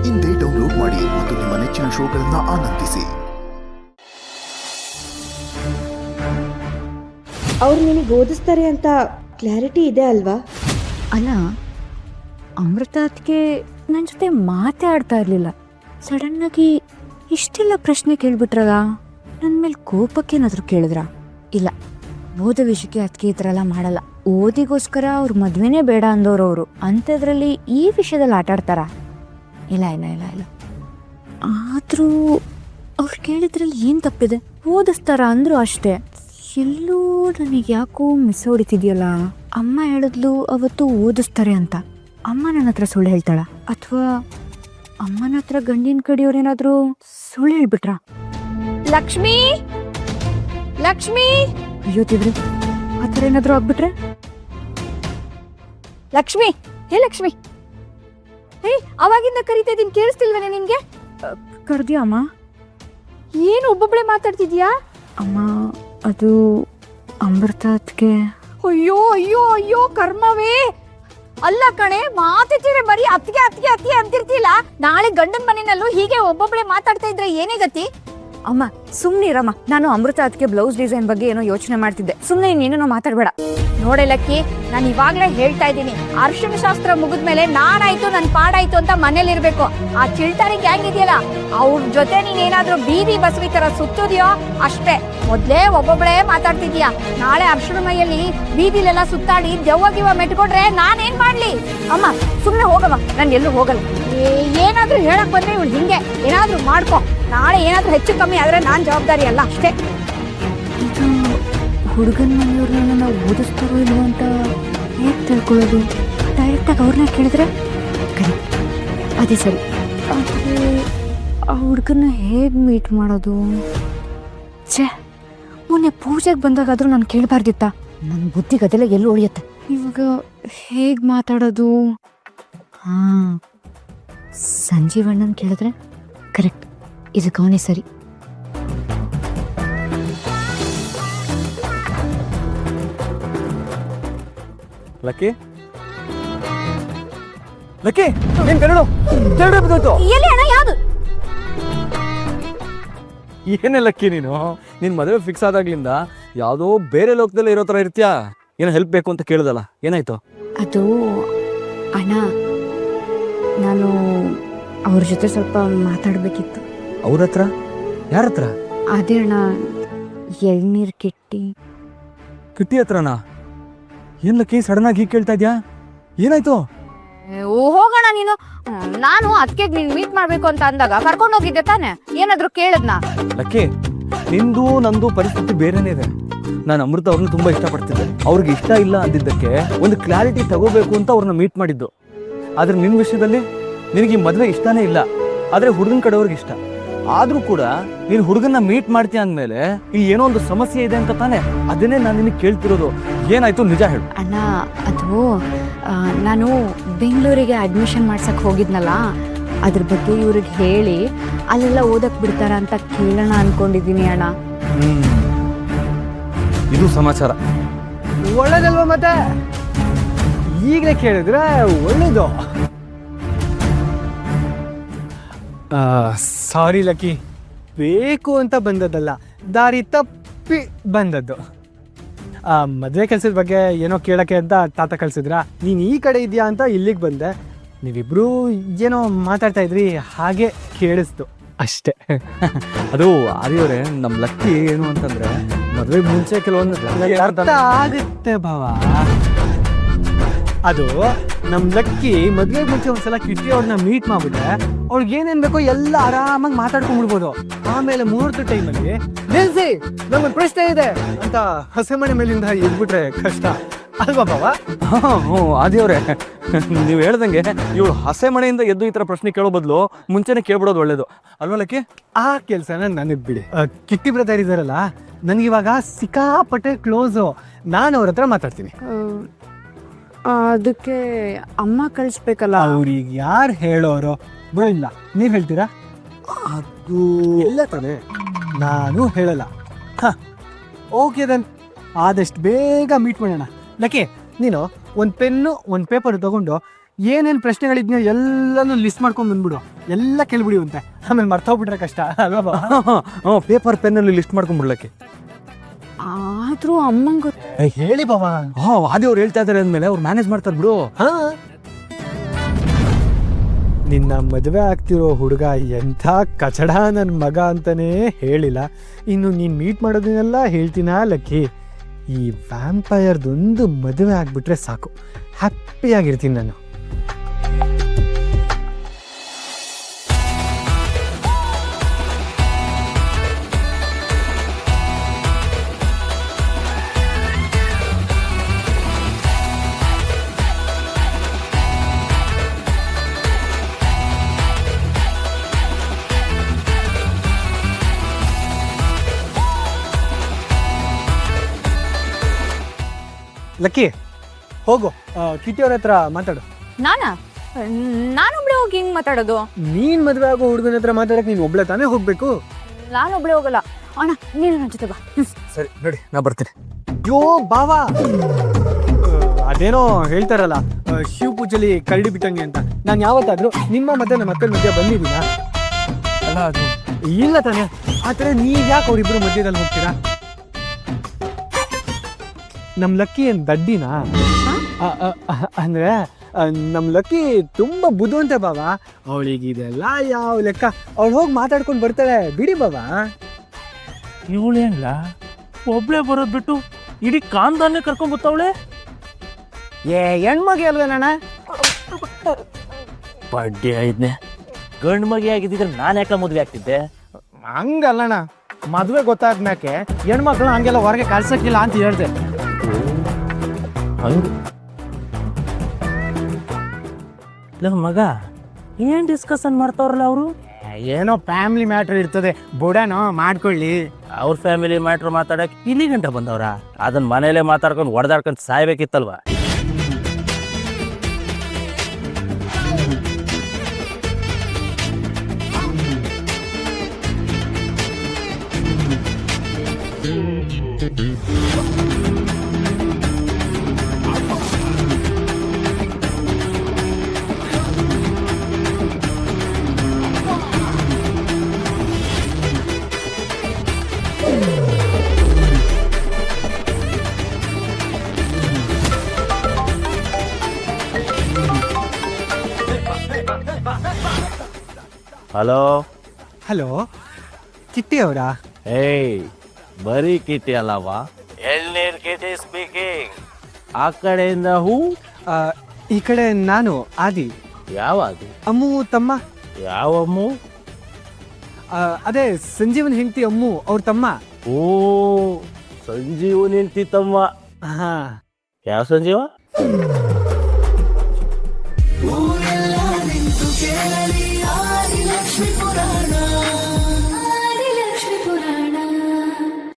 ಇಂದೇ ಡೌನ್ಲೋಡ್ ಮಾಡಿ ಮತ್ತು ನಿಮ್ಮ ನೆಚ್ಚಿನ ಶೋಗಳನ್ನು ಆನಂದಿಸಿ. ಅವ್ರು ನಿನಗೆ ಓದಿಸ್ತಾರೆ ಅಂತ ಕ್ಲಾರಿಟಿ ಇದೆ ಅಲ್ವಾ? ಅಲ್ಲ, ಅಮೃತ ಅದಕ್ಕೆ ನನ್ನ ಜೊತೆ ಮಾತೇ ಆಡ್ತಾ ಇರಲಿಲ್ಲ. ಸಡನ್ನಾಗಿ ಇಷ್ಟೆಲ್ಲ ಪ್ರಶ್ನೆ ಕೇಳಿಬಿಟ್ರಲ್ಲ, ನನ್ನ ಮೇಲೆ ಕೋಪಕ್ಕೇನಾದರೂ ಕೇಳಿದ್ರ? ಇಲ್ಲ, ಓದೋ ವಿಷಯಕ್ಕೆ ಅದಕ್ಕೆ ಈ ಥರ ಎಲ್ಲ ಮಾಡಲ್ಲ. ಓದಿಗೋಸ್ಕರ ಅವ್ರ ಮದುವೆನೇ ಬೇಡ ಅಂದವ್ರು ಅವರು. ಅಂಥದ್ರಲ್ಲಿ ಈ ವಿಷಯದಲ್ಲಿ ಆಟ ಆಡ್ತಾರ? ಇಲ್ಲ ಇಲ್ಲ ಇಲ್ಲ ಇಲ್ಲ. ಆದರೂ ಅವ್ರು ಕೇಳಿದ್ರಲ್ಲಿ ಏನು ತಪ್ಪಿದೆ? ಓದಿಸ್ತಾರ ಅಂದರು ಅಷ್ಟೇ. ಎಲ್ಲೂ ನನಗೆ ಯಾಕೋ ಮಿಸ್ ಹೊಡಿತಿದ್ಯಲ್ಲ. ಅಮ್ಮ ಹೇಳಿದ್ಲು ಅವತ್ತು ಓದಿಸ್ತಾರೆ ಅಂತ. ಅಮ್ಮ ನನ್ನ ಹತ್ರ ಸುಳ್ಳು ಹೇಳ್ತಾಳ, ಅಥವಾ ಅಮ್ಮನ ಹತ್ರ ಗಂಡಿನ ಕಡೆಯವ್ರೇನಾದರೂ ಸುಳ್ಳು ಹೇಳ್ಬಿಟ್ರ? ಲಕ್ಷ್ಮೀ ಲಕ್ಷ್ಮೀ, ಅಯ್ಯೋ ದೇವ್ರೆ, ಆ ಥರ ಏನಾದರೂ ಆಗ್ಬಿಟ್ರೆ? ಲಕ್ಷ್ಮಿ, ಹೇ ಲಕ್ಷ್ಮಿ, ಹೇ, ಅವಾಗಿಂದ ಕರಿತಾ ಇದ್ದೀನಿ, ಕೇಳಿಸ್ತಿಲ್ವೇನೆ ನಿನ್ಗೆ? ಕರ್ದ್ಯಾ ಅಮ್ಮ? ಏನು ಒಬ್ಬೊಬ್ಬಳೆ ಮಾತಾಡ್ತಿದ್ಯಾ? ಅಮ್ಮ, ಅದು ಅಮೃತ ಅದಕ್ಕೆ. ಅಯ್ಯೋ ಅಯ್ಯೋ ಅಯ್ಯೋ ಕರ್ಮವೇ. ಅಲ್ಲ ಕಣೆ, ಮಾತಿದ್ರೆ ಬರೀ ಅತ್ತಿಗೆ ಅತ್ತಿಗೆ ಅತ್ತಿಗೆ ಅಂತಿರ್ತಿಲ್ಲ. ನಾಳೆ ಗಂಡನ ಮನೆಯಲ್ಲೂ ಹೀಗೆ ಒಬ್ಬೊಬ್ಬಳೆ ಮಾತಾಡ್ತಾ ಇದ್ರೆ ಏನೇ ಗತಿ? ಅಮ್ಮ ಸುಮ್ಮನಿರಮ್ಮ, ನಾನು ಅಮೃತ ಅದಕ್ಕೆ ಬ್ಲೌಸ್ ಡಿಸೈನ್ ಬಗ್ಗೆ ಏನೋ ಯೋಚನೆ ಮಾಡ್ತಿದ್ದೆ. ಸುಮ್ಮನೆ ನೀನೇನೋ ಮಾತಾಡಬೇಡ. ನೋಡೆ ಲಕ್ಕಿ, ನಾನು ಇವಾಗಲೇ ಹೇಳ್ತಾ ಇದ್ದೀನಿ, ಅರ್ಶಿಣ ಶಾಸ್ತ್ರ ಮುಗಿದ್ಮೇಲೆ ನಾನಾಯ್ತು ನನ್ನ ಪಾಡಾಯ್ತು ಅಂತ ಮನೇಲಿರ್ಬೇಕು. ಆ ಚಿಲ್ಟಾರಿ ಗ್ಯಾಂಗ್ ಇದೆಯಲ್ಲ, ಅವ್ರ ಜೊತೆ ನೀನೇನಾದ್ರೂ ಬೀದಿ ಬಸವಿ ತರ ಸುತ್ತೋದ್ಯೋ ಅಷ್ಟೇ. ಮೊದ್ಲೇ ಒಬ್ಬೊಬ್ಬಳೇ ಮಾತಾಡ್ತಿದ್ಯಾ. ನಾಳೆ ಅರ್ಶಿಣ ಮೈಯಲ್ಲಿ ಬೀದಿಲೆಲ್ಲ ಸುತ್ತಾಡಿ ದೆವ್ವಾಗಿವ ಮೆಟ್ಕೊಂಡ್ರೆ ನಾನೇನ್ ಮಾಡ್ಲಿ? ಅಮ್ಮ ಸುಮ್ಮನೆ ಹೋಗಮ್ಮ, ನಾನು ಎಲ್ಲೂ ಹೋಗಲ್ಲ. ಏನಾದ್ರೂ ಹೇಳಕ್ ಬಂದ್ರೆ ಇವಳು ಹಿಂಗೆ ಏನಾದ್ರೂ ಮಾಡ್ಕೊ. ನಾಳೆ ಏನಾದ್ರೂ ಹೆಚ್ಚು ಕಮ್ಮಿ ಆದ್ರೆ ನಾನ್ ಜವಾಬ್ದಾರಿ ಅಲ್ಲ ಅಷ್ಟೇ. ಇದು ಹುಡುಗನ ಮನೆಯವ್ರನ್ನ ನಾವು ಓದಿಸ್ತಾರೋ ಇಲ್ವೋ ಅಂತ ಹೇಗೆ ತಿಳ್ಕೊಳ್ಳೋದು? ಡೈರೆಕ್ಟಾಗಿ ಅವ್ರನ್ನ ಕೇಳಿದ್ರೆ ಅದೇ ಸರಿ. ಆದರೆ ಆ ಹುಡುಗನ ಹೇಗೆ ಮೀಟ್ ಮಾಡೋದು? ಛೇ, ಮೊನ್ನೆ ಪೂಜೆಗೆ ಬಂದಾಗಾದ್ರೂ ನಾನು ಕೇಳಬಾರ್ದಿತ್ತ? ನನ್ನ ಬುದ್ಧಿಗೆ ಅದೆಲ್ಲ ಎಲ್ಲೂ ಉಳಿಯುತ್ತೆ. ಇವಾಗ ಹೇಗೆ ಮಾತಾಡೋದು? ಹಾಂ, ಸಂಜೀವಣ್ಣನ ಕೇಳಿದ್ರೆ ಕರೆಕ್ಟ್, ಇದಕ್ಕೆ ಅವನೇ ಸರಿ. ಲಕ್ಕಿ, ಲಕ್ಕಿ, ಏನ್ ಕನ್ನಡ ಬಿದ್ದೋಯ್ತು? ಎಲ್ಲಿ ಅಣ್ಣ? ಯಾವುದು? ಏನೇ ಲಕ್ಕಿ, ನಿನ್ ಮದುವೆ ಫಿಕ್ಸ್ ಆದಾಗ್ಲಿಂದ ಯಾವುದೋ ಬೇರೆ ಲೋಕದಲ್ಲಿ ಇರೋ ಥರ ಇರ್ತೀಯಾ? ಏನೋ ಹೆಲ್ಪ್ ಬೇಕು ಅಂತ ಕೇಳಿದಲ್ಲ, ಏನಾಯ್ತು? ಅದು ಅಣ್ಣ, ನಾನು ಅವ್ರ ಜೊತೆ ಸ್ವಲ್ಪ ಮಾತಾಡಬೇಕಿತ್ತು. ಅವ್ರ ಹತ್ರ? ಯಾರ ಹತ್ರ? ಅದೇ ಅಣ್ಣ, ಎಳ್ನೀರು ಕಿಟ್ಟಿ ಹತ್ರನಾ? ಏನ್ ಲಕ್ಕಿ ಸಡನ್ ಆಗಿ ಹೀಗೆ ಕೇಳ್ತಾ ಇದ್ಯಾ? ಏನಾಯ್ತು? ಹೋಗೋಣ ನೀನು. ನಾನು ಅದಕ್ಕೆ ನೀನ್ ಮೀಟ್ ಮಾಡ್ಬೇಕು ಅಂತ ಅಂದಾಗ ಕರ್ಕೊಂಡು ಹೋಗಿದ್ದೆ ತಾನೆ, ಏನಾದ್ರು ಕೇಳದ್ನ? ಲಕ್ಕಿ, ನಿಂದು ನಂದು ಪರಿಸ್ಥಿತಿ ಬೇರೆನೇ ಇದೆ. ನಾನು ಅಮೃತ ಅವ್ರನ್ನ ತುಂಬಾ ಇಷ್ಟಪಡ್ತಿದ್ದೆ. ಅವ್ರಿಗೆ ಇಷ್ಟ ಇಲ್ಲ ಅಂದಿದ್ದಕ್ಕೆ ಒಂದು ಕ್ಲಾರಿಟಿ ತಗೋಬೇಕು ಅಂತ ಅವ್ರನ್ನ ಮೀಟ್ ಮಾಡಿದ್ದು. ಆದ್ರೆ ನಿನ್ನ ವಿಷಯದಲ್ಲಿ ನಿನಗೆ ಈ ಮದುವೆ ಇಷ್ಟನೇ ಇಲ್ಲ, ಆದ್ರೆ ಹುಡುಗನ ಕಡೆಯವ್ರಿಗೆ ಇಷ್ಟ. ಆದ್ರೂ ಕೂಡ ನೀನು ಹುಡುಗನ್ನ ಮೀಟ್ ಮಾಡ್ತೀಯ ಅಂದ್ಮೇಲೆ ಇಲ್ಲಿ ಏನೋ ಒಂದು ಸಮಸ್ಯೆ ಇದೆ ಅಂತ ತಾನೆ. ಅದನ್ನೇ ನಾನು ನಿನಗೆ ಕೇಳ್ತಿರೋದು. ಏನಾಯ್ತು ನಿಜ ಹೇಳು. ಅಣ್ಣ, ಅದು ನಾನು ಬೆಂಗಳೂರಿಗೆ ಅಡ್ಮಿಷನ್ ಮಾಡ್ಸಕ್ ಹೋಗಿದ್ನಲ್ಲ, ಅದ್ರ ಬಗ್ಗೆ ಇವ್ರಿಗೆ ಹೇಳಿ ಅಲ್ಲೆಲ್ಲ ಓದಕ್ ಬಿಡ್ತಾರ ಅಂತ ಕೇಳೋಣ ಅನ್ಕೊಂಡಿದೀನಿ ಅಣ್ಣ. ಇದು ಸಮಾಚಾರ ಒಳ್ಳೇದಲ್ವಾ? ಮತ್ತೆ ಈಗಲೇ ಕೇಳಿದ್ರೆ ಒಳ್ಳೇದು. ಸಾರಿ ಲಕ್ಕಿ, ಬೇಕು ಅಂತ ಬಂದದ್ದಲ್ಲ, ದಾರಿ ತಪ್ಪಿ ಬಂದದ್ದು. ಮದುವೆ ಕೆಲಸದ ಬಗ್ಗೆ ಏನೋ ಕೇಳೋಕ್ಕೆ ಅಂತ ತಾತ ಕಳಿಸಿದ್ರಾ? ನೀನು ಈ ಕಡೆ ಇದೆಯಾ ಅಂತ ಇಲ್ಲಿಗೆ ಬಂದೆ. ನೀವಿಬ್ರು ಏನೋ ಮಾತಾಡ್ತಾ ಇದ್ರಿ, ಹಾಗೆ ಕೇಳಿಸ್ತು ಅಷ್ಟೇ. ಅದು ಆದಿಯವರೇ, ನಮ್ಮ ಲಕ್ಕಿ ಏನು ಅಂತಂದ್ರೆ ಮದುವೆಗೆ ಮುಂಚೆ ಕೆಲವೊಂದು ಆಗುತ್ತೆ ಭಾವ. ಅದು ನಮ್ಮ ಲಕ್ಕಿ ಮದುವೆಗೆ ಮುಂಚೆ ಒಂದ್ಸಲ ಕಿಟ್ಟಿ ಅವ್ರನ್ನ ಮೀಟ್ ಮಾಡ್ಬಿಟ್ರೆ ಅವ್ಳಿಗೆ ಏನೇನು ಬೇಕೋ ಎಲ್ಲ ಆರಾಮಾಗಿ ಮಾತಾಡ್ಕೊಂಡ್ಬಿಡ್ಬೋದು. ಆಮೇಲೆ ಮುಹೂರ್ತ ಟೈಮಲ್ಲಿ ನಿಲ್ಸಿ, ನಮ್ಗೊಂದು ಪ್ರಶ್ನೆ ಇದೆ ಅಂತ ಹಸೆಮಣೆ ಮೇಲಿಂದ ಎದ್ಬಿಟ್ರೆ ಕಷ್ಟ ಅಲ್ವಾ ಭಾವ? ಹ್ಞೂ ಆದಿಯವರೇ, ನೀವು ಹೇಳ್ದಂಗೆ ಇವಳು ಹಸೆ ಮನೆಯಿಂದ ಎದ್ದು ಈ ಥರ ಪ್ರಶ್ನೆ ಕೇಳೋ ಬದಲು ಮುಂಚೆನೆ ಕೇಳ್ಬಿಡೋದು ಒಳ್ಳೇದು ಅಲ್ವಾ ಲಕ್ಕಿ? ಆ ಕೆಲಸನ ನನಗೆ ಬಿಡಿ. ಕಿಟ್ಟಿ ಬ್ರದರ್ ಇದ್ದಾರಲ್ಲ, ನನಗಿವಾಗ ಸಿಕ್ಕಾಪಟ್ಟೆ ಕ್ಲೋಸು. ನಾನು ಅವ್ರ ಹತ್ರ ಮಾತಾಡ್ತೀನಿ. ಅದಕ್ಕೆ ಅಮ್ಮ ಕಳಿಸ್ಬೇಕಲ್ಲ. ಅವ್ರಿಗೆ ಯಾರು ಹೇಳೋರು? ಬಿಡಿಲ್ಲ, ನೀವು ಹೇಳ್ತೀರಾ? ಅದು ಇಲ್ಲ ತಾನೆ, ನಾನು ಹೇಳಲ್ಲ. ಓಕೆ ದೆನ್, ಆದಷ್ಟು ಬೇಗ ಮೀಟ್ ಮಾಡೋಣ. ಲಕ್ಕಿ, ನೀನು ಒಂದು ಪೆನ್ನು ಒಂದು ಪೇಪರ್ ತಗೊಂಡು ಏನೇನು ಪ್ರಶ್ನೆಗಳಿದ್ನೋ ಎಲ್ಲನೂ ಲಿಸ್ಟ್ ಮಾಡ್ಕೊಂಡು ಬಂದ್ಬಿಡು, ಎಲ್ಲ ಕೇಳ್ಬಿಡಿ ಅಂತೆ, ಆಮೇಲೆ ಮರ್ತೋಗ್ಬಿಟ್ರೆ ಕಷ್ಟ ಅಲ್ವಾ ಬಾವ? ಪೇಪರ್ ಪೆನ್ನಲ್ಲಿ ಲಿಸ್ಟ್ ಮಾಡ್ಕೊಂಡ್ಬಿಡ್ಲಕ್ಕೆ. ಆದ್ರೂ ಅಮ್ಮಂಗ್ ಗೊತ್ತು. ಹೇಳಿ ಬಾವ. ಆದಿ ಅವ್ರು ಹೇಳ್ತಾ ಇದಾರೆ ಅಂದ್ಮೇಲೆ ಅವ್ರು ಮ್ಯಾನೇಜ್ ಮಾಡ್ತಾರೆ ಬಿಡು. ಹಾ, ನಿನ್ನ ಮದುವೆ ಆಗ್ತಿರೋ ಹುಡುಗ ಎಂಥ ಕಚಡ ನನ್ನ ಮಗ ಅಂತಾನೇ ಹೇಳಿಲ್ಲ, ಇನ್ನು ನೀನು ಮೀಟ್ ಮಾಡೋದನ್ನೆಲ್ಲ ಹೇಳ್ತೀನ ಲಕ್ಕಿ. ಈ ವ್ಯಾಂಪೈರ್ದೊಂದು ಮದುವೆ ಆಗ್ಬಿಟ್ರೆ ಸಾಕು, ಹ್ಯಾಪಿಯಾಗಿರ್ತೀನಿ ನಾನು. ಲಕ್ಕಿ ಹೋಗು, ಕಿಟಿ ಅವ್ರ ಹತ್ರ ಮಾತಾಡು. ನಾನೊಬ್ಳೆ ಹೋಗಿ ಹಿಂಗ್ ಮಾತಾಡೋದು? ನೀನ್ ಮದುವೆ ಆಗೋ ಹುಡುಗನ ಹತ್ರ ಮಾತಾಡಕ್ ನೀನ್ ಒಬ್ಳೆ ತಾನೇ ಹೋಗ್ಬೇಕು. ನಾನೊಬ್ಳೆ ಹೋಗಲ್ಲ ಅಣ್ಣ, ನೀನು ನನ್ನ ಜೊತೆ ಬಾ. ಸರಿ ನೋಡಿ, ನಾ ಬರ್ತೀನಿ. ಯೋ ಬಾವಾ, ಅದೇನೋ ಹೇಳ್ತಾರಲ್ಲ ಶಿವ ಪೂಜೆಲಿ ಕರಡಿ ಬಿಟ್ಟಂಗೆ ಅಂತ, ನಾನು ಯಾವತ್ತಾದ್ರೂ ನಿಮ್ಮ ಮತ್ತೆ ನಮ್ಮ ಅಕ್ಕನ ಮಧ್ಯೆ ಬಂದಿದ್ದೀನಾ? ಅಲ್ಲ ಅದು ಇಲ್ಲ ತಾನೆ. ಆ ಥರ ನೀವ್ ಯಾಕೆ ಅವ್ರಿಬ್ರು ಮಧ್ಯದಲ್ಲಿ ಹೋಗ್ತೀರಾ? ನಮ್ ಲಕ್ಕಿ ಏನ್ ದಡ್ಡಿನಾ? ಅಂದ್ರೆ ನಮ್ ಲಕ್ಕಿ ತುಂಬಾ ಬುದ್ಧಿವಂತ ಬಾವಾ, ಅವಳಿಗಿದೆಲ್ಲ ಯಾವ ಲೆಕ್ಕ, ಅವಳು ಹೋಗಿ ಮಾತಾಡ್ಕೊಂಡು ಬರ್ತಾಳೆ, ಬಿಡಿ ಬಾವಾ. ಇವಳೇನ್ಲ ಒಬ್ಳೆ ಬರೋದ್ ಬಿಟ್ಟು ಇಡೀ ಕಾಂದಾನೆ ಕರ್ಕೊಂಡ್ ಬರ್ತಾವಳೆ. ಹೆಣ್ಮಗಿ ಅಲ್ವೇನಣ್ಣ? ಬಡ್ಡಿ ಆಯ್ತನೆ, ಗಂಡು ಮಗಿ ಆಗಿದ್ದಿದ್ರೆ ನಾನು ಯಾಕೆ ಮದುವೆ ಆಗ್ತಿದ್ದೆ? ಹಂಗಲ್ಲಣ್ಣ, ಮದ್ವೆ ಗೊತ್ತಾದ್ಮ್ಯಾಕೆ ಹೆಣ್ಮಕ್ಳು ಹಂಗೆಲ್ಲ ಹೊರಗೆ ಕಳ್ಸಕ್ಕಿಲ್ಲ ಅಂತ ಹೇಳ್ದೆ. ಹಂಗ ಮಗ ಏನ್ ಡಿಸ್ಕಷನ್ ಮಾಡ್ತಾವ್ರಲ್ಲ ಅವರು? ಏನೋ ಫ್ಯಾಮಿಲಿ ಮ್ಯಾಟ್ರ್ ಇರ್ತದೆ, ಬುಡನೋ ಮಾಡ್ಕೊಳ್ಳಿ. ಅವ್ರ ಫ್ಯಾಮಿಲಿ ಮ್ಯಾಟ್ರ್ ಮಾತಾಡಕ್ ಇಲ್ಲಿ ಗಂಟ ಬಂದವ್ರ? ಅದನ್ನ ಮನೇಲೆ ಮಾತಾಡ್ಕೊಂಡು ಹೊಡೆದಾಡ್ಕೊಂಡು ಸಾಯ್ಬೇಕಿತ್ತಲ್ವಾ? ಹಲೋ ಹಲೋ, ಕಿಟ್ಟಿ ಅವರಾ? ಏಯ್, ಬರೀ ಕಿಟಿ ಅಲ್ಲವ, ಎಳ್ನೀರ್ ಕಿಟಿ ಸ್ಪೀಕಿಂಗ್. ಆ ಕಡೆಯಿಂದ ಹೂ, ಈ ಕಡೆ ನಾನು ಆದಿ. ಯಾವುದು? ಅಮ್ಮು ತಮ್ಮ. ಯಾವಮ್ಮು? ಅದೇ ಸಂಜೀವನ್ ಹೆಂಡತಿ ಅಮ್ಮು ಅವ್ರ ತಮ್ಮ. ಓ, ಸಂಜೀವ ನಿಂತಿತ್ತಮ್ಮ. ಹಾ, ಯಾವ ಸಂಜೀವ? ಊರೆಲ್ಲ ನಿಂತು ಕೇಳಲಿ ಆದಿ ಲಕ್ಷ್ಮೀ ಪುರಾಣ.